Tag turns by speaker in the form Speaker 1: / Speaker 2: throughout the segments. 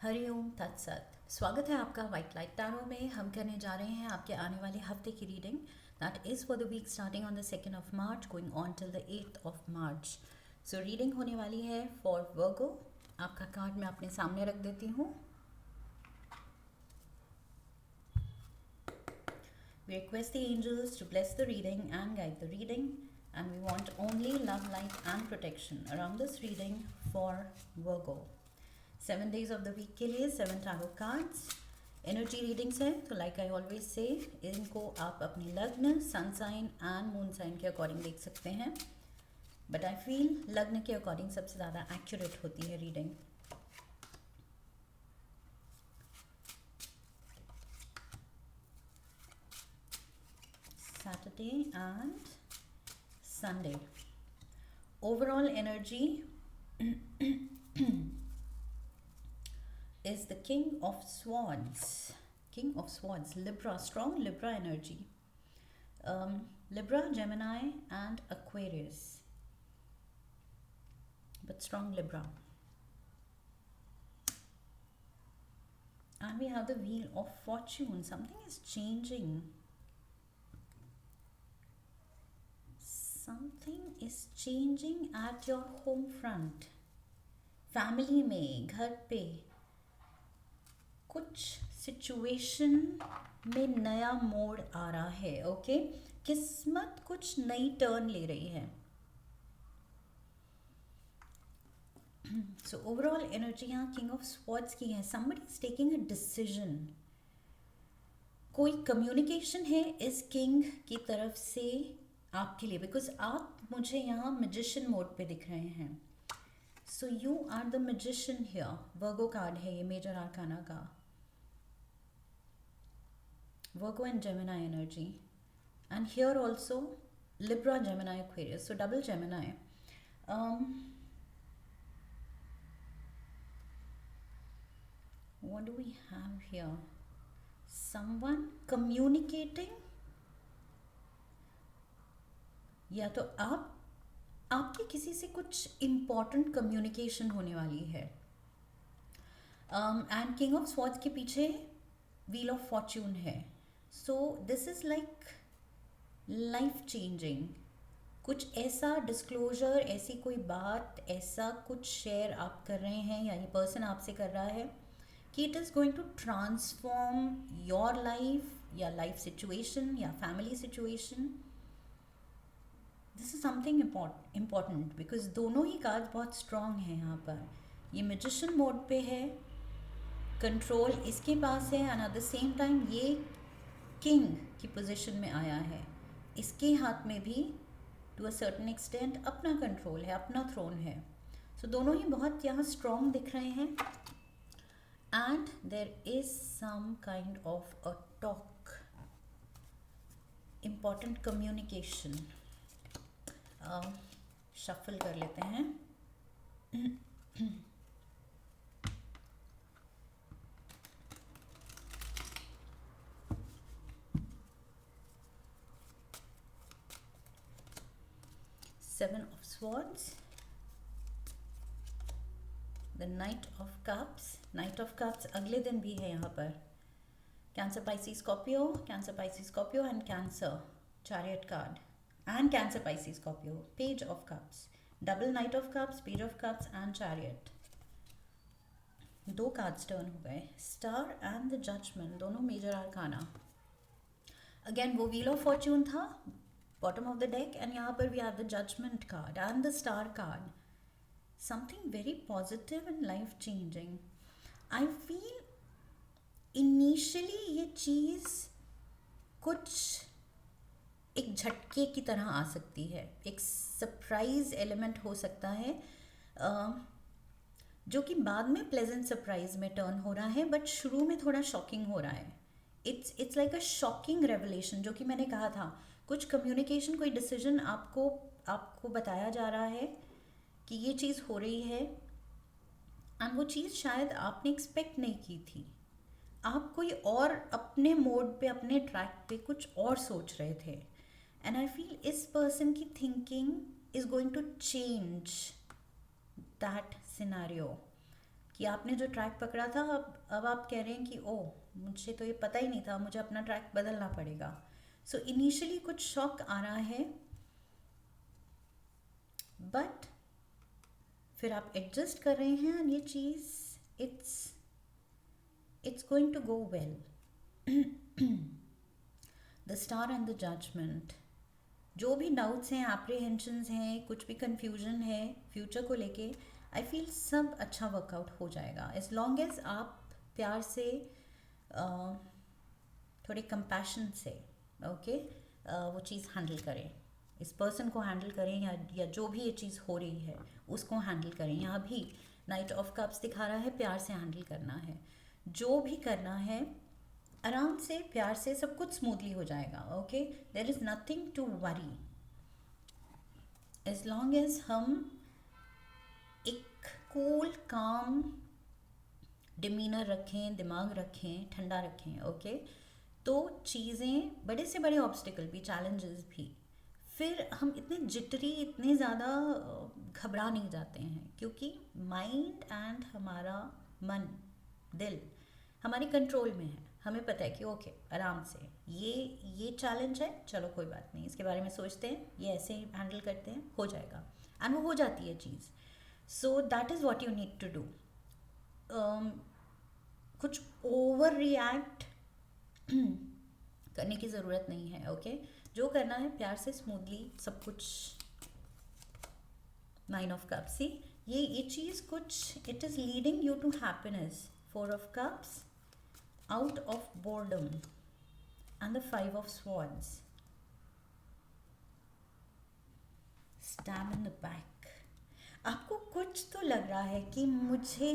Speaker 1: हरिओम तत्सत। स्वागत है आपका वाइट लाइट टैरो में। हम करने जा रहे हैं आपके आने वाले हफ्ते की reading that is for the week starting on the 2nd of March going on till the 8th of March. So reading होने वाली है फॉर वर्गो। आपका कार्ड मैं अपने सामने रख देती हूँ। We request the angels to bless the reading and guide the reading, and we want only love, light, and protection around this reading for Virgo. 7 days of the week के लिए 7 tarot cards energy readings है। तो like I always say इनको आप अपनी लग्न, sun sign and moon sign के according देख सकते हैं, बट आई फील लग्न के अकॉर्डिंग सबसे ज़्यादा एक्यूरेट होती है reading. Saturday and Sunday. Overall energy is the King of Swords. King of Swords, Libra, strong Libra energy. Libra, Gemini and Aquarius. But strong Libra. And we have the Wheel of Fortune. Something is changing. Something is changing at your home front. Family में, घर पे कुछ situation में नया मोड़ आ रहा है। Okay, किस्मत कुछ नई टर्न ले रही है। सो ओवरऑल एनर्जी यहाँ किंग ऑफ स्वॉर्ड्स की है। Somebody is taking a decision. कोई कम्युनिकेशन है इस किंग की तरफ से आपके लिए, बिकॉज आप मुझे यहाँ मैजिशियन मोड पे दिख रहे हैं। So you are the magician here. Virgo card है ये, मेजर आर्काना का। Virgo and Gemini energy, and here also Libra, Gemini, Aquarius, so double Gemini. what do we have here? Someone communicating, या तो आपके किसी से कुछ इम्पॉर्टेंट कम्युनिकेशन होने वाली है। एंड किंग ऑफ स्वॉर्ड्स के पीछे व्हील ऑफ फॉर्च्यून है। So this is like life changing. कुछ ऐसा डिस्क्लोजर, ऐसी कोई बात, ऐसा कुछ शेयर आप कर रहे हैं या ये पर्सन आपसे कर रहा है कि it is going to transform your life या लाइफ सिचुएशन या family situation. This is something important because दोनों ही कार्ड बहुत स्ट्रॉन्ग हैं यहाँ पर। ये मैजिशियन मोड पे है, कंट्रोल इसके पास है, and at the same time ये किंग की पोजीशन में आया है। इसके हाथ में भी टू अ सर्टेन एक्सटेंट अपना कंट्रोल है, अपना थ्रोन है। सो दोनों ही बहुत यहाँ स्ट्रॉन्ग दिख रहे हैं। And there is some kind of a talk, important communication. Shuffle कर लेते हैं। Seven of Swords, the Knight of Cups. Knight of Cups अगले दिन भी है यहाँ पर। Cancer, Pisces, Scorpio, Cancer, Pisces, Scorpio and Cancer, chariot card, and Cancer, Pisces, Scorpio, page of cups, double knight of cups, page of cups and chariot. दो cards turn हो गए, star and the judgement, दोनों major arcana. Again वो wheel of fortune था bottom of the deck, and यहाँ पर we have the judgement card and the star card. Something very positive and life changing. I feel initially ये चीज़ कुछ एक झटके की तरह आ सकती है, एक सरप्राइज एलिमेंट हो सकता है, जो कि बाद में प्लेजेंट सरप्राइज में टर्न हो रहा है, बट शुरू में थोड़ा शॉकिंग हो रहा है। It's like a shocking revelation, जो कि मैंने कहा था, कुछ कम्युनिकेशन, कोई डिसीजन आपको बताया जा रहा है कि ये चीज़ हो रही है, एंड वो चीज़ शायद आपने एक्सपेक्ट नहीं की थी। आप कोई और अपने मोड पे, अपने ट्रैक पे कुछ और सोच रहे थे, एंड आई फील इस पर्सन की thinking is going to change that scenario. कि आपने जो ट्रैक पकड़ा था अब आप कह रहे हैं कि ओ मुझे तो ये पता ही नहीं था, मुझे अपना ट्रैक बदलना पड़ेगा. सो इनिशियली कुछ शॉक आ रहा है, बट फिर आप एडजस्ट कर रहे हैं एंड ये चीज़ it's going to go well. The star and the judgement. जो भी डाउट्स हैं, एप्रीहेंशंस हैं, कुछ भी कंफ्यूजन है फ्यूचर को लेके, आई फील सब अच्छा वर्कआउट हो जाएगा एज लॉन्ग एज आप प्यार से, थोड़े कंपैशन से, ओके, वो चीज़ हैंडल करें, इस पर्सन को हैंडल करें या जो भी ये चीज़ हो रही है उसको हैंडल करें. यहाँ भी नाइट ऑफ कप्स दिखा रहा है, प्यार से हैंडल करना है. जो भी करना है आराम से, प्यार से, सब कुछ स्मूथली हो जाएगा. Okay, there is nothing to worry as long as हम एक कूल काम डिमीनर रखें, दिमाग रखें, ठंडा रखें. ओके, तो चीज़ें, बड़े से बड़े ऑब्स्टिकल भी, चैलेंजेस भी, फिर हम इतने जिटरी, इतने ज़्यादा घबरा नहीं जाते हैं, क्योंकि माइंड एंड हमारा मन, दिल हमारे कंट्रोल में है. हमें पता है कि ओके आराम से ये चैलेंज है, चलो कोई बात नहीं, इसके बारे में सोचते हैं, ये ऐसे ही हैंडल करते हैं, हो जाएगा. एंड वो हो जाती है चीज़. So that is what you need to do. कुछ ओवर रिएक्ट करने की ज़रूरत नहीं है. ओके, जो करना है प्यार से, स्मूथली सब कुछ. 9 ऑफ कप्स, सी ये चीज़ कुछ, it is leading you to happiness. 4 of cups, out of boredom, and the 5 of swords. Stab in the back. आपको कुछ तो लग रहा है कि मुझे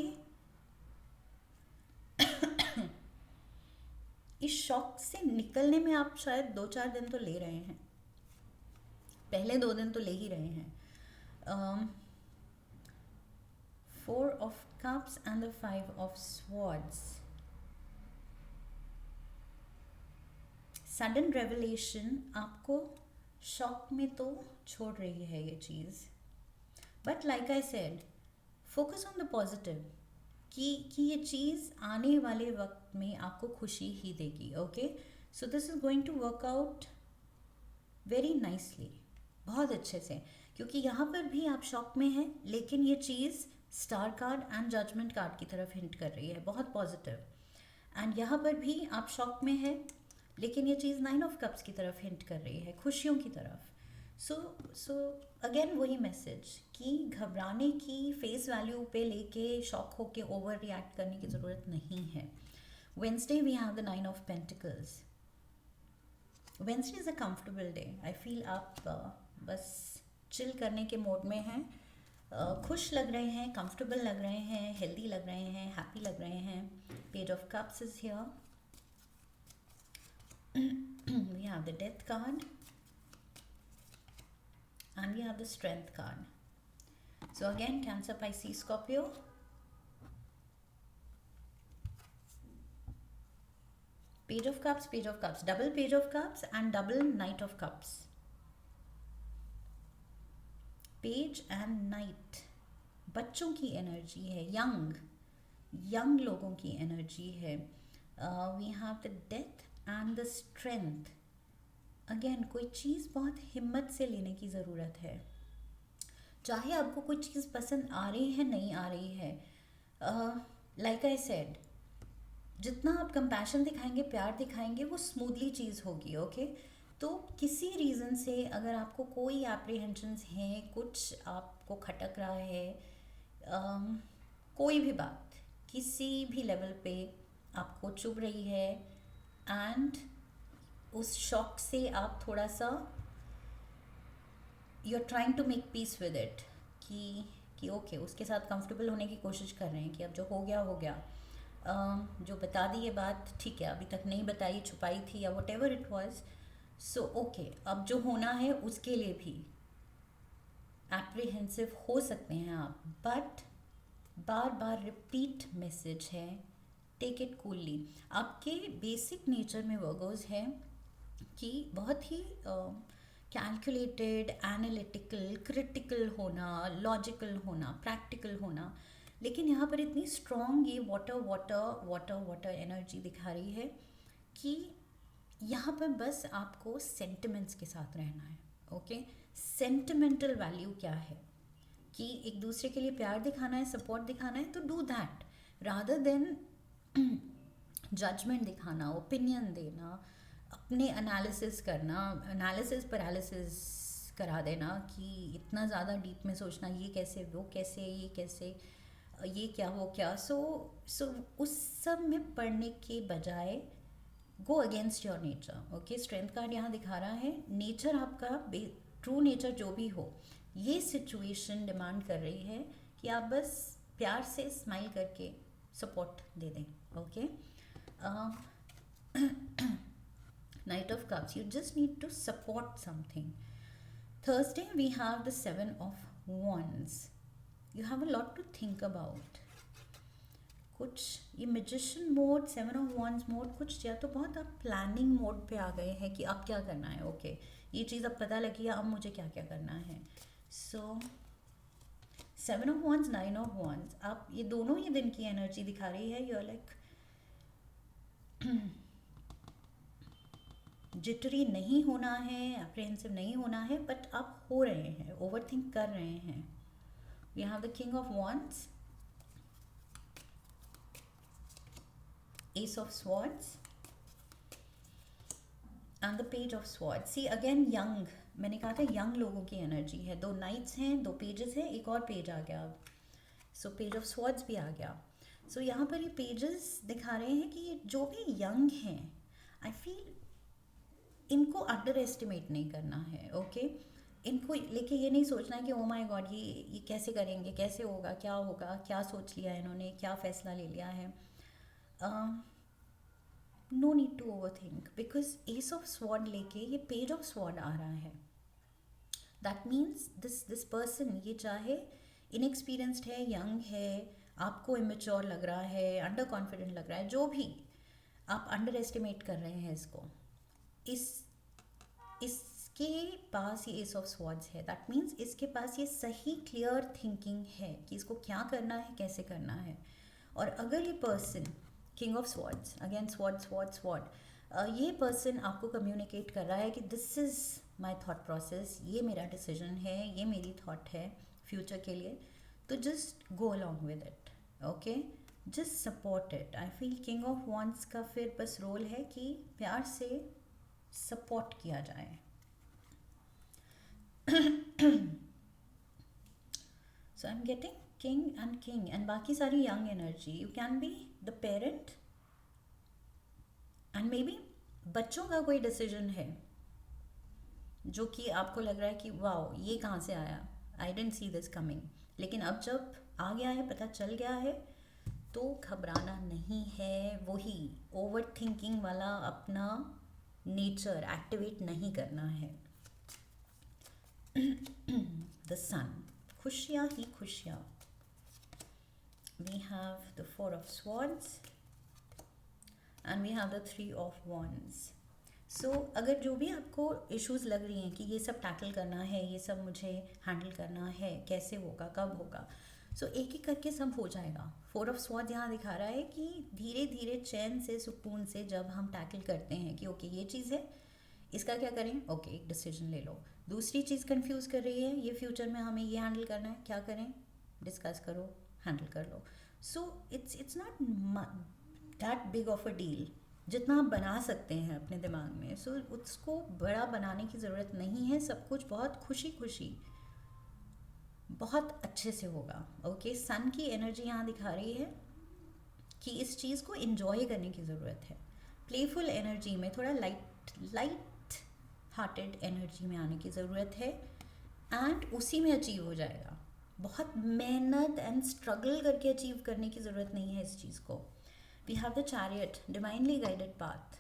Speaker 1: इस शॉक से निकलने में, आप शायद 2-4 दिन तो ले रहे हैं, पहले 2 दिन तो ले ही रहे हैं. 4 of cups and the 5 of swords. Sudden revelation आपको शॉक में तो छोड़ रही है ये चीज़, but like I said, focus on the positive, कि ये चीज़ आने वाले वक्त में आपको खुशी ही देगी. Okay, so this is going to work out very nicely, बहुत अच्छे से, क्योंकि यहाँ पर भी आप शॉक में हैं, लेकिन ये चीज़ star card and judgement card की तरफ हिंट कर रही है, बहुत पॉजिटिव. एंड यहाँ पर भी आप शॉक में है, लेकिन ये चीज़ 9 ऑफ कप्स की तरफ हिंट कर रही है, खुशियों की तरफ. सो अगेन वही मैसेज कि घबराने की, फेस वैल्यू पे लेके शॉक होके ओवर रिएक्ट करने की ज़रूरत नहीं है. Wednesday we have the 9 of pentacles. Wednesday is a comfortable day. I feel आप बस चिल करने के मोड में हैं, खुश लग रहे हैं, कंफर्टेबल लग रहे हैं, हेल्दी लग रहे हैं, हैप्पी लग रहे हैं. Page of cups is here. We have the death card and we have the strength card. So again, Cancer, Pisces, Scorpio. Page of Cups, double Page of Cups and double Knight of Cups. Page and Knight बच्चों की energy है, young लोगों की energy है. We have the death and the strength. Again कोई चीज़ बहुत हिम्मत से लेने की ज़रूरत है, चाहे आपको कोई चीज़ पसंद आ रही है, नहीं आ रही है. लाइक आई सेड, जितना आप कंपैशन दिखाएंगे, प्यार दिखाएंगे, वो स्मूथली चीज़ होगी. ओके, तो किसी रीज़न से अगर आपको कोई एप्रीहेंशंस हैं, कुछ आपको खटक रहा है, कोई भी बात किसी भी लेवल पे आपको चुभ रही है, एंड उस शॉक से आप थोड़ा सा you are trying to make peace with it, कि ओके उसके साथ कंफर्टेबल होने की कोशिश कर रहे हैं कि अब जो हो गया हो गया. जो बता दी ये बात, ठीक है, अभी तक नहीं बताई, छुपाई थी, या what ever it was. So okay, अब जो होना है उसके लिए भी एप्रीहेंसिव हो सकते हैं आप, but bar bar repeat message है, टेक इट कूलली. आपके बेसिक नेचर में वर्गोज है कि बहुत ही कैलकुलेटेड, एनालिटिकल, क्रिटिकल होना, लॉजिकल होना, प्रैक्टिकल होना, लेकिन यहाँ पर इतनी स्ट्रॉन्ग ये water water water water energy दिखा रही है कि यहाँ पर बस आपको सेंटिमेंट्स के साथ रहना है। ओके, सेंटिमेंटल वैल्यू क्या है कि एक दूसरे के लिए प्यार दिखाना है, सपोर्ट दिखाना है, तो do that rather than judgement दिखाना, ओपिनियन देना, अपने एनालिसिस करना, एनालिसिस पैरालिसिस करा देना कि इतना ज़्यादा डीप में सोचना, ये कैसे, वो कैसे, ये कैसे, ये क्या, वो क्या। सो उस सब में पढ़ने के बजाय go against your nature. Okay, strength card यहाँ दिखा रहा है नेचर आपका, ट्रू नेचर जो भी हो, ये सिचुएशन डिमांड कर रही है कि आप बस प्यार से स्माइल करके सपोर्ट दे दें। Okay, Knight of Cups, you just need to support something. Thursday we have the Seven of Wands. You have a lot to think about. कुछ ये magician mode, seven of wands mode, कुछ या तो बहुत आप planning mode पे आ गए हैं कि अब क्या करना है। ओके, ये चीज़ अब पता लगी है, अब मुझे क्या क्या करना है। So seven of wands, nine of wands, आप ये दोनों ही दिन की एनर्जी दिखा रही है। यू आर लाइक जिटरी नहीं होना है, अप्रीहेंसिव नहीं होना है, बट आप हो रहे हैं, ओवर थिंक कर रहे हैं। We have the king of wands, Ace of Swords and the Page of Swords. See again young, मैंने कहा था यंग लोगों की एनर्जी है। दो नाइट्स हैं, दो पेजेस हैं, एक और पेज आ गया अब। सो पेज ऑफ स्वॉर्ड्स भी आ गया। सो यहाँ पर ये पेजेस दिखा रहे हैं कि जो भी यंग हैं, आई फील इनको अंडर एस्टिमेट नहीं करना है। ओके, इनको लेके ये नहीं सोचना है कि ओ माय गॉड ये कैसे करेंगे, कैसे होगा, क्या सोच लिया इन्होंने, क्या फैसला ले लिया है। No need to overthink, because ace of sword लेके ये पेज ऑफ स्वॉर्ड आ रहा है। दैट मीन्स दिस पर्सन, ये चाहे इनएक्सपीरियंस्ड है, यंग है, आपको इमेच्योर लग रहा है, अंडर कॉन्फिडेंट लग रहा है, जो भी आप अंडर एस्टिमेट कर रहे हैं इसको, इसके पास ये एस ऑफ स्वॉर्ड्स है। दैट मीन्स इसके पास ये सही क्लियर थिंकिंग है कि इसको क्या करना है, कैसे करना है। और अगर ये person king of swords, again sword sword sword, ये पर्सन आपको कम्युनिकेट कर रहा है कि this is my thought process, ये मेरा डिसीजन है, ये मेरी थॉट है फ्यूचर के लिए, तो just go along with it. Okay, just support it. I feel king of wands का फिर बस रोल है कि प्यार से सपोर्ट किया जाए। So I am getting king and बाकी सारी young energy. You can be the parent and maybe बच्चों का कोई डिसीजन है जो कि आपको लग रहा है कि वाओ ये कहाँ से आया, आई डेंट सी दिस कमिंग, लेकिन अब जब आ गया है, पता चल गया है, तो घबराना नहीं है। वही ओवर थिंकिंग वाला अपना नेचर एक्टिवेट नहीं करना है। द सन, खुशियाँ ही खुशियाँ। We have the Four of Swords and we have the Three of Wands. So अगर जो भी आपको इश्यूज़ लग रही हैं कि ये सब टैकल करना है, ये सब मुझे हैंडल करना है, कैसे होगा, कब होगा, सो एक एक करके सब हो जाएगा। फोर ऑफ स्वॉर्ड्स यहाँ दिखा रहा है कि धीरे धीरे चैन से, सुकून से जब हम टैकल करते हैं कि ओके ये चीज़ है, इसका क्या करें, ओके एक डिसीजन ले लो। दूसरी चीज़ कंफ्यूज कर रही है, ये फ्यूचर में हमें ये हैंडल करना है, क्या करें, डिस्कस करो, हैंडल कर लो। So it's not that big of a deal, जितना आप बना सकते हैं अपने दिमाग में। सो उसको बड़ा बनाने की ज़रूरत नहीं है। सब कुछ बहुत खुशी खुशी, बहुत अच्छे से होगा। ओके, सन की एनर्जी यहाँ दिखा रही है कि इस चीज़ को इन्जॉय करने की ज़रूरत है। प्लेफुल एनर्जी में, थोड़ा लाइट हार्टेड एनर्जी में आने की ज़रूरत है, एंड उसी में अचीव हो जाएगा। बहुत मेहनत एंड स्ट्रगल करके अचीव करने की ज़रूरत नहीं है इस चीज़ को। We have the chariot, divinely guided path.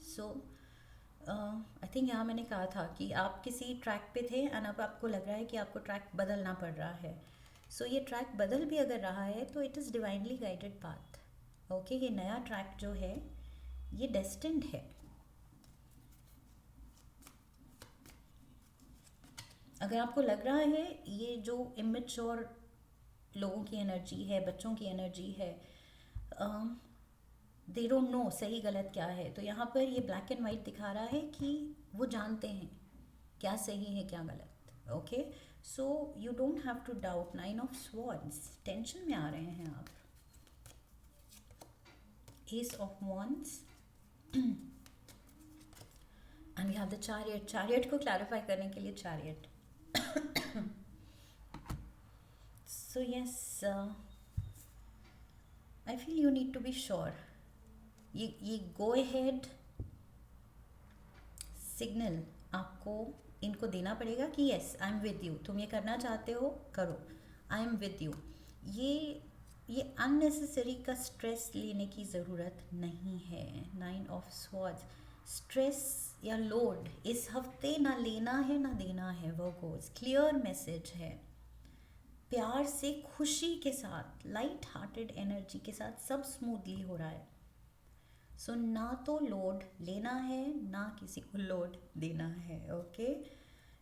Speaker 1: So I think यहाँ मैंने कहा था कि आप किसी ट्रैक पे थे एंड अब आपको लग रहा है कि आपको ट्रैक बदलना पड़ रहा है। सो ये ट्रैक बदल भी अगर रहा है तो it is divinely guided path. Okay, ये नया ट्रैक जो है ये डेस्टिन्ड है। अगर आपको लग रहा है ये जो इमेच्योर लोगों की एनर्जी है, बच्चों की एनर्जी है, दे डोंट नो सही गलत क्या है। तो यहाँ पर ये ब्लैक एंड वाइट दिखा रहा है कि वो जानते हैं क्या सही है क्या गलत। Okay, so you don't have to doubt. 9 of swords, tension में आ रहे हैं आप। Ace of wands and we have the chariot. Chariot को क्लैरिफाई करने के लिए chariot. So yes, I feel you need to be sure. ये गो अहेड सिग्नल आपको इनको देना पड़ेगा कि yes I am with you, तुम ये करना चाहते हो करो, आई एम विद यू। ये अननेसेसरी का स्ट्रेस लेने की ज़रूरत नहीं है। 9 ऑफ स्वॉर्ड्स, स्ट्रेस या लोड इस हफ्ते ना लेना है ना देना है। वो गोज क्लियर मैसेज है, प्यार से खुशी के साथ लाइट हार्टेड एनर्जी के साथ सब स्मूथली हो रहा है। सो ना तो लोड लेना है ना किसी को लोड देना है। Okay,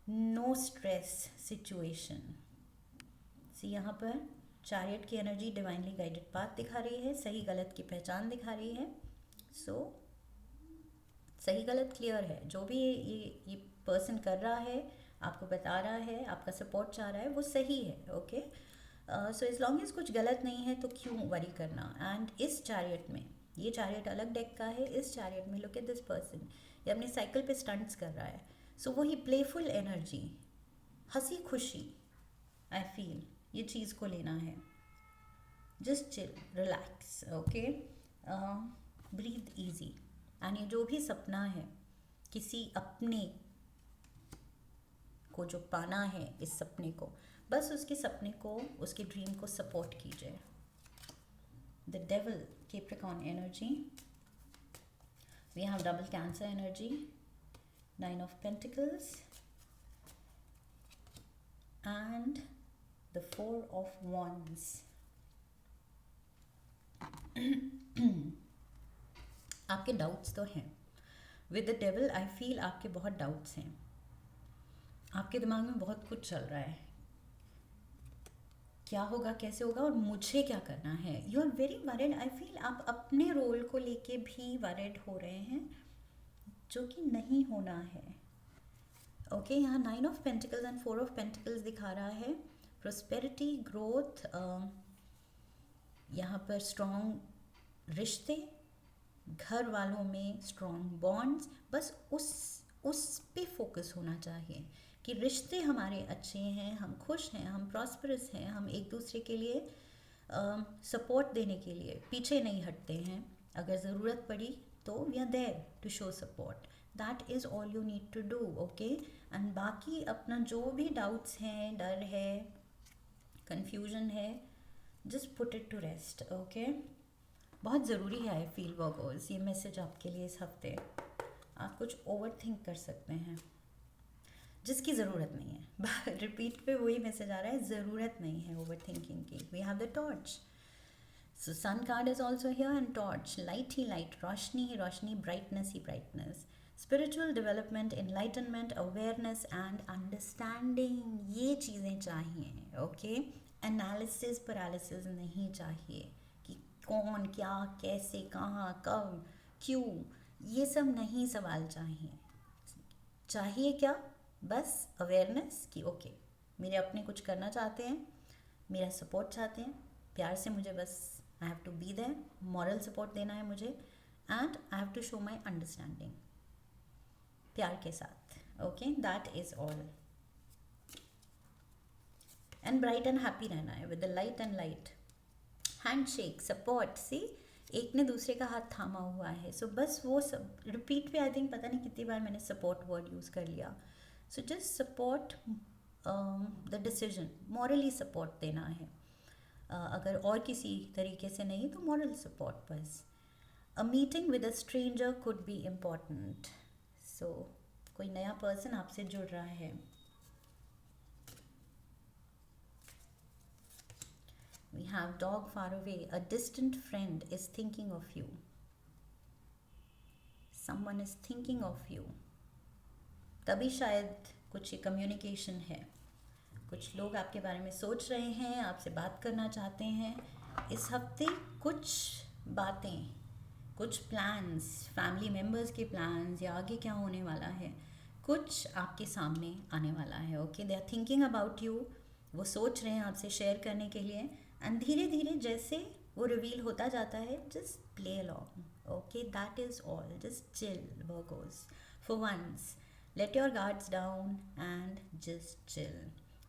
Speaker 1: no stress situation. See यहाँ पर चैरियट की एनर्जी डिवाइनली गाइडेड पाथ दिखा रही है, सही गलत की पहचान दिखा रही है। सो सही गलत क्लियर है। जो भी ये पर्सन कर रहा है, आपको बता रहा है, आपका सपोर्ट चाह रहा है, वो सही है। Okay, so as long as कुछ गलत नहीं है तो क्यों वरी करना। एंड इस चैरियट में, ये चैरियट अलग डेक का है, इस चैरियट में लुक एट दिस पर्सन, ये अपने साइकिल पे स्टंट्स कर रहा है। सो वही प्लेफुल एनर्जी, हंसी खुशी, आई फील ये चीज़ को लेना है। Just chill, relax, okay, breathe easy. And ये जो भी सपना है, किसी अपने को जो पाना है, इस सपने को, बस उसके सपने को, उसके ड्रीम को सपोर्ट कीजिए। The devil, Capricorn energy. We have double Cancer energy, 9 of Pentacles and the 4 of Wands. आपके डाउट्स तो हैं with the devil. I feel आपके बहुत डाउट्स हैं, आपके दिमाग में बहुत कुछ चल रहा है, क्या होगा कैसे होगा और मुझे क्या करना है। You are very worried. I feel आप अपने रोल को लेके भी वरिड हो रहे हैं, जो कि नहीं होना है। ओके, यहाँ 9 of pentacles and 4 of pentacles दिखा रहा है प्रोस्पेरिटी, ग्रोथ, यहाँ पर स्ट्रॉन्ग रिश्ते, घर वालों में स्ट्रॉन्ग बॉन्ड्स। बस उस पे फोकस होना चाहिए कि रिश्ते हमारे अच्छे हैं, हम खुश हैं, हम प्रॉस्परस हैं, हम एक दूसरे के लिए सपोर्ट देने के लिए पीछे नहीं हटते हैं। अगर ज़रूरत पड़ी तो we are there to show support. That is all you need to do. Okay, and बाकी अपना जो भी डाउट्स हैं, डर है, कन्फ्यूजन है, just put it to rest. Okay, बहुत ज़रूरी है आई फील वर्गोस, ये मैसेज आपके लिए इस हफ्ते। आप कुछ ओवर थिंक कर सकते हैं जिसकी ज़रूरत नहीं है। रिपीट पे वही मैसेज आ रहा है, ज़रूरत नहीं है ओवर थिंकिंग की। We have the torch, so sun card is also here and torch, light ही लाइट, रोशनी ही रोशनी, ब्राइटनेस ही brightness, spiritual development, enlightenment, awareness and understanding, ये चीज़ें चाहिए। ओके, एनालिसिस पैरालिसिस नहीं चाहिए कि कौन क्या कैसे कहाँ कब क्यों, ये सब नहीं सवाल चाहिए। चाहिए क्या, बस अवेयरनेस कि ओके मेरे अपने कुछ करना चाहते हैं, मेरा सपोर्ट चाहते हैं, प्यार से मुझे बस I have to be there, moral support देना है मुझे, and I have to show my understanding प्यार के साथ। Okay, that is all. And bright and happy रहना है with the light and light, hand shake, support. See, एक ने दूसरे का हाथ थामा हुआ है। सो बस वो सब रिपीट पे आई थिंक पता नहीं कितनी बार मैंने सपोर्ट वर्ड यूज़ कर लिया। So just support the decision, morally support देना है। अगर और किसी तरीके से नहीं तो मॉरल सपोर्ट बस। A meeting with a stranger could be important. So कोई नया पर्सन आपसे जुड़ रहा है। We have dog far away, a distant friend is thinking of you. Someone is thinking of you. तभी शायद कुछ कम्युनिकेशन है, कुछ लोग आपके बारे में सोच रहे हैं, आपसे बात करना चाहते हैं। इस हफ्ते कुछ बातें, कुछ प्लान्स, फैमिली मेम्बर्स के प्लान्स या आगे क्या होने वाला है, कुछ आपके सामने आने वाला है। Okay, they are thinking about you, वो सोच रहे हैं आपसे शेयर करने के लिए। एंड धीरे धीरे जैसे वो रिवील होता जाता है, just play along. Okay, that is all, just chill Virgos for once, let your guards down and just chill.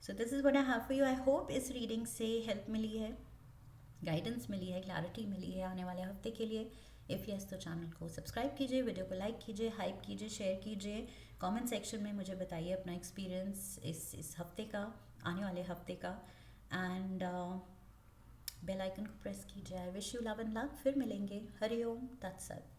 Speaker 1: So this is what I have for you. I hope इस reading से help मिली है, guidance मिली है, clarity मिली है आने वाले हफ्ते के लिए। इफ़ यस तो चैनल को सब्सक्राइब कीजिए, वीडियो को लाइक कीजिए, हाइप कीजिए, शेयर कीजिए। कमेंट सेक्शन में मुझे बताइए अपना एक्सपीरियंस इस हफ्ते का, आने वाले हफ्ते का। एंड बेल आइकन को प्रेस कीजिए। I wish you love and luck. फिर मिलेंगे। हरि ओम तत्सत।